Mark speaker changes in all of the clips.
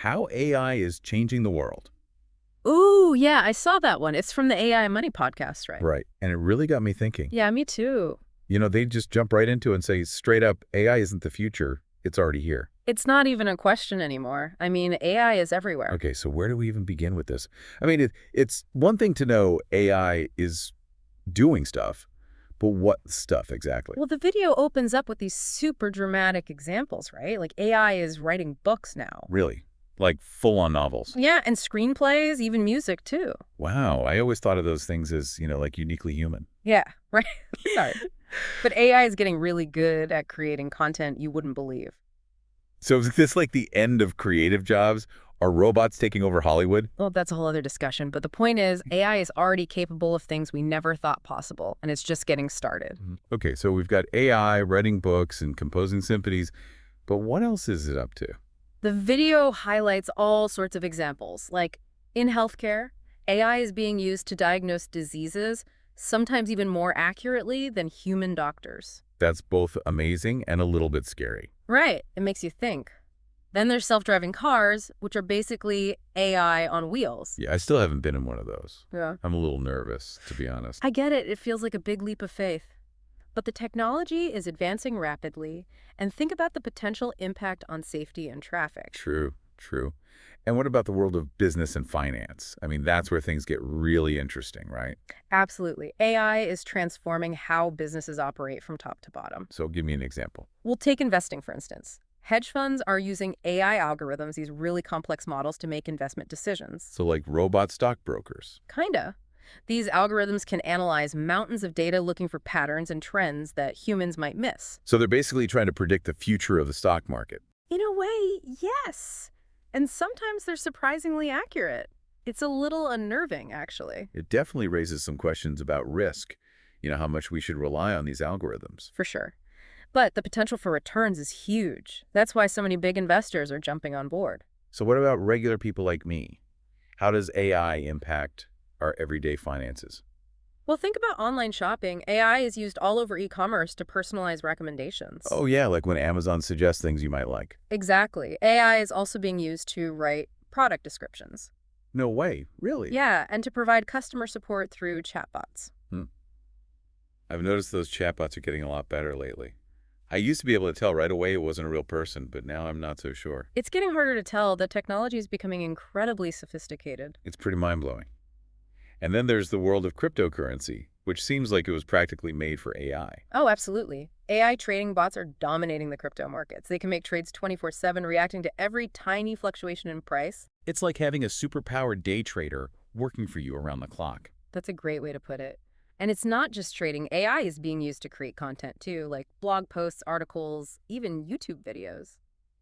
Speaker 1: How AI is changing the world.
Speaker 2: Ooh, yeah, I saw that one. It's from the AI Money podcast, right?
Speaker 1: Right. And it really got me thinking.
Speaker 2: Yeah, me too.
Speaker 1: They just jump right into it and say straight up, AI isn't the future. It's already here.
Speaker 2: It's not even a question anymore. I mean, AI is everywhere.
Speaker 1: Okay, so where do we even begin with this? I mean, it's one thing to know AI is doing stuff, but what stuff exactly?
Speaker 2: Well, the video opens up with these super dramatic examples, right? Like AI is writing books now.
Speaker 1: Really? Like full-on novels?
Speaker 2: Yeah, and screenplays, even music too.
Speaker 1: Wow, I always thought of those things as, like uniquely human.
Speaker 2: Yeah, right. Sorry. But AI is getting really good at creating content you wouldn't believe.
Speaker 1: So is this like the end of creative jobs? Are robots taking over Hollywood?
Speaker 2: Well, that's a whole other discussion. But the point is, AI is already capable of things we never thought possible, and it's just getting started.
Speaker 1: Okay, so we've got AI writing books and composing symphonies, but what else is it up to?
Speaker 2: The video highlights all sorts of examples, like in healthcare, AI is being used to diagnose diseases, sometimes even more accurately than human doctors.
Speaker 1: That's both amazing and a little bit scary.
Speaker 2: Right, it makes you think. Then there's self-driving cars, which are basically AI on wheels.
Speaker 1: Yeah, I still haven't been in one of those.
Speaker 2: Yeah.
Speaker 1: I'm a little nervous, to be honest.
Speaker 2: I get it, it feels like a big leap of faith. But the technology is advancing rapidly, and think about the potential impact on safety and traffic.
Speaker 1: True, true. And what about the world of business and finance? I mean, that's where things get really interesting, right?
Speaker 2: Absolutely. AI is transforming how businesses operate from top to bottom.
Speaker 1: So give me an example.
Speaker 2: We'll take investing, for instance. Hedge funds are using AI algorithms, these really complex models, to make investment decisions.
Speaker 1: So like robot stockbrokers.
Speaker 2: Kinda. These algorithms can analyze mountains of data looking for patterns and trends that humans might miss.
Speaker 1: So they're basically trying to predict the future of the stock market.
Speaker 2: In a way, yes. And sometimes they're surprisingly accurate. It's a little unnerving, actually.
Speaker 1: It definitely raises some questions about risk, how much we should rely on these algorithms.
Speaker 2: For sure. But the potential for returns is huge. That's why so many big investors are jumping on board.
Speaker 1: So what about regular people like me? How does AI impact our everyday finances?
Speaker 2: Well, think about online shopping. AI is used all over e-commerce to personalize recommendations.
Speaker 1: Oh yeah, like when Amazon suggests things you might like.
Speaker 2: Exactly. AI is also being used to write product descriptions.
Speaker 1: No way, really?
Speaker 2: Yeah, and to provide customer support through chatbots.
Speaker 1: I've noticed those chatbots are getting a lot better lately. I used to be able to tell right away it wasn't a real person, but now I'm not so sure.
Speaker 2: It's getting harder to tell. The technology is becoming incredibly sophisticated.
Speaker 1: It's pretty mind-blowing. And then there's the world of cryptocurrency, which seems like it was practically made for AI.
Speaker 2: Oh, absolutely. AI trading bots are dominating the crypto markets. They can make trades 24/7, reacting to every tiny fluctuation in price.
Speaker 1: It's like having a superpowered day trader working for you around the clock.
Speaker 2: That's a great way to put it. And it's not just trading. AI is being used to create content too, like blog posts, articles, even YouTube videos.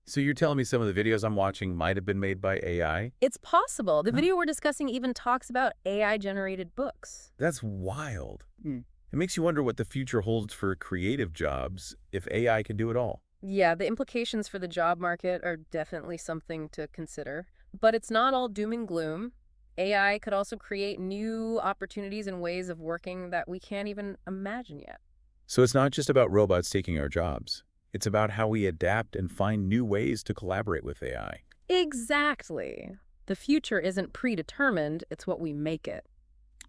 Speaker 1: So you're telling me some of the videos I'm watching might have been made by AI?
Speaker 2: It's possible. The
Speaker 1: Huh?
Speaker 2: video we're discussing even talks about AI-generated books.
Speaker 1: That's wild.
Speaker 2: Mm.
Speaker 1: It makes you wonder what the future holds for creative jobs if AI can do it all.
Speaker 2: Yeah, the implications for the job market are definitely something to consider. But it's not all doom and gloom. AI could also create new opportunities and ways of working that we can't even imagine yet.
Speaker 1: So it's not just about robots taking our jobs. It's about how we adapt and find new ways to collaborate with AI.
Speaker 2: Exactly. The future isn't predetermined, it's what we make it.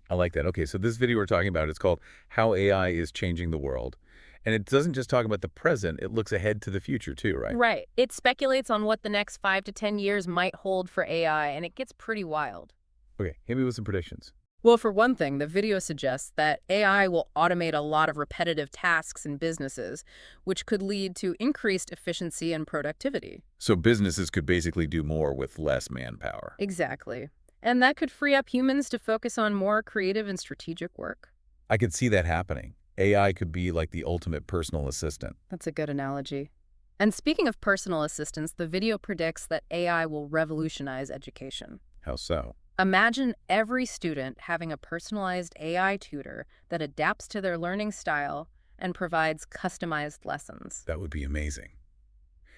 Speaker 1: I like that. Okay, so this video we're talking about is called How AI is Changing the World. And it doesn't just talk about the present, it looks ahead to the future too, right?
Speaker 2: Right. It speculates on what the next 5 to 10 years might hold for AI, and it gets pretty wild.
Speaker 1: Okay, hit me with some predictions.
Speaker 2: Well, for one thing, the video suggests that AI will automate a lot of repetitive tasks in businesses, which could lead to increased efficiency and productivity.
Speaker 1: So businesses could basically do more with less manpower.
Speaker 2: Exactly. And that could free up humans to focus on more creative and strategic work.
Speaker 1: I could see that happening. AI could be like the ultimate personal assistant.
Speaker 2: That's a good analogy. And speaking of personal assistants, the video predicts that AI will revolutionize education.
Speaker 1: How so?
Speaker 2: Imagine every student having a personalized AI tutor that adapts to their learning style and provides customized lessons.
Speaker 1: That would be amazing.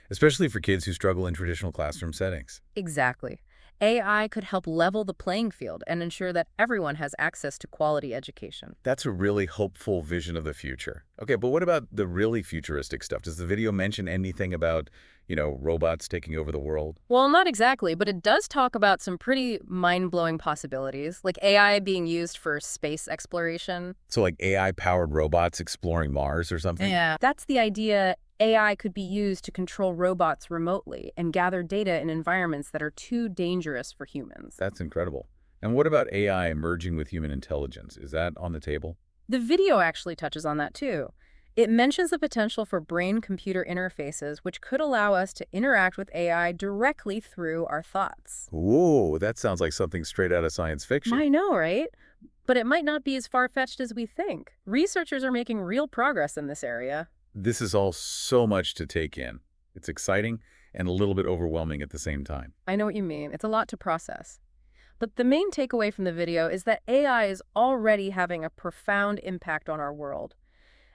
Speaker 1: Especially for kids who struggle in traditional classroom settings.
Speaker 2: Exactly. AI could help level the playing field and ensure that everyone has access to quality education.
Speaker 1: That's a really hopeful vision of the future. Okay, but what about the really futuristic stuff? Does the video mention anything about, robots taking over the world?
Speaker 2: Well, not exactly, but it does talk about some pretty mind-blowing possibilities, like AI being used for space exploration.
Speaker 1: So like AI-powered robots exploring Mars or something?
Speaker 2: Yeah. That's the idea. AI could be used to control robots remotely and gather data in environments that are too dangerous for humans.
Speaker 1: That's incredible. And what about AI merging with human intelligence? Is that on the table?
Speaker 2: The video actually touches on that too. It mentions the potential for brain-computer interfaces, which could allow us to interact with AI directly through our thoughts.
Speaker 1: Whoa, that sounds like something straight out of science fiction.
Speaker 2: I know, right? But it might not be as far-fetched as we think. Researchers are making real progress in this area.
Speaker 1: This is all so much to take in. It's exciting and a little bit overwhelming at the same time.
Speaker 2: I know what you mean. It's a lot to process. But the main takeaway from the video is that AI is already having a profound impact on our world,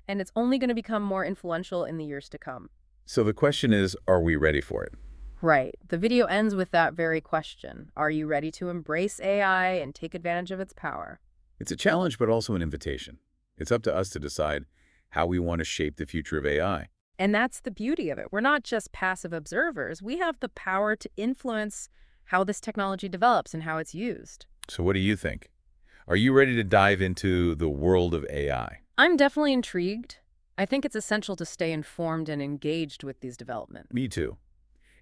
Speaker 2: and it's only going to become more influential in the years to come.
Speaker 1: So the question is, are we ready for it?
Speaker 2: Right. The video ends with that very question. Are you ready to embrace AI and take advantage of its power?
Speaker 1: It's a challenge, but also an invitation. It's up to us to decide how we want to shape the future of AI.
Speaker 2: And that's the beauty of it. We're not just passive observers. We have the power to influence how this technology develops and how it's used.
Speaker 1: So what do you think? Are you ready to dive into the world of AI?
Speaker 2: I'm definitely intrigued. I think it's essential to stay informed and engaged with these developments.
Speaker 1: Me too.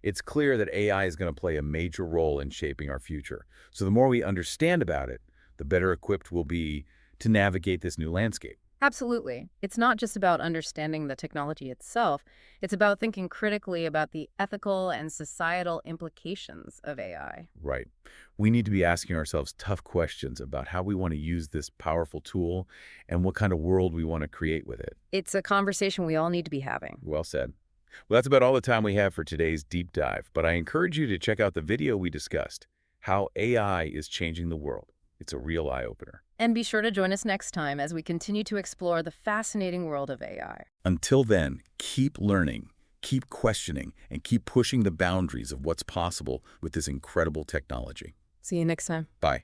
Speaker 1: It's clear that AI is going to play a major role in shaping our future. So the more we understand about it, the better equipped we'll be to navigate this new landscape.
Speaker 2: Absolutely. It's not just about understanding the technology itself. It's about thinking critically about the ethical and societal implications of AI.
Speaker 1: Right. We need to be asking ourselves tough questions about how we want to use this powerful tool and what kind of world we want to create with it.
Speaker 2: It's a conversation we all need to be having.
Speaker 1: Well said. Well, that's about all the time we have for today's deep dive, but I encourage you to check out the video we discussed, How AI is Changing the World. It's a real eye-opener.
Speaker 2: And be sure to join us next time as we continue to explore the fascinating world of AI.
Speaker 1: Until then, keep learning, keep questioning, and keep pushing the boundaries of what's possible with this incredible technology.
Speaker 2: See you next time.
Speaker 1: Bye.